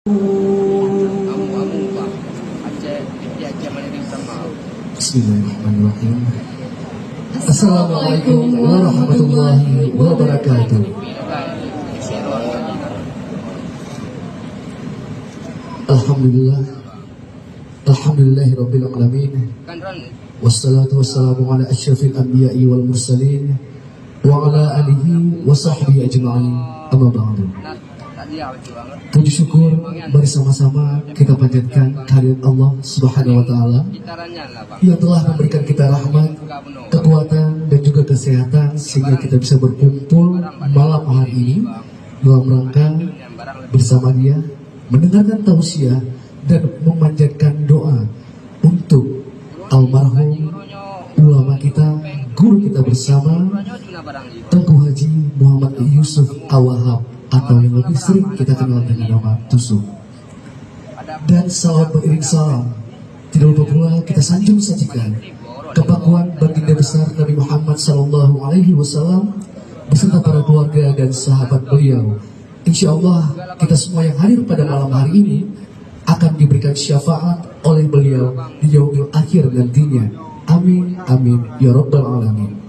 Bismillahirrahmanirrahim. Assalamualaikum warahmatullahi wabarakatuh. Alhamdulillah, alhamdulillahirabbil alamin. Wassalatu wassalamu ala asyrafil anbiya'i wal mursalin wa ala alihi wa sahbihi ajma'in. Amma ba'du. Puji syukur bersama-sama kita panjatkan kehadirat Allah Subhanahu wa taala yang telah memberikan kita rahmat, kekuatan dan juga kesehatan sehingga kita bisa berkumpul malam hari ini dalam rangka bersama Dia mendengarkan tausiah dan memanjatkan doa untuk almarhum ulama kita, guru kita bersama, Tengku Haji Muhammad Yusuf Al-Wahhab atau yang lebih sering kita kenal dengan nama Tusuk. Dan salam beriring salam tidak lupa pula kita sanjung sajikan kepakuan baginda besar Nabi Muhammad SAW beserta para keluarga dan sahabat beliau. Insya Allah kita semua yang hadir pada malam hari ini akan diberikan syafaat oleh beliau di yaumil akhir nantinya. Amin amin ya rabbal alamin.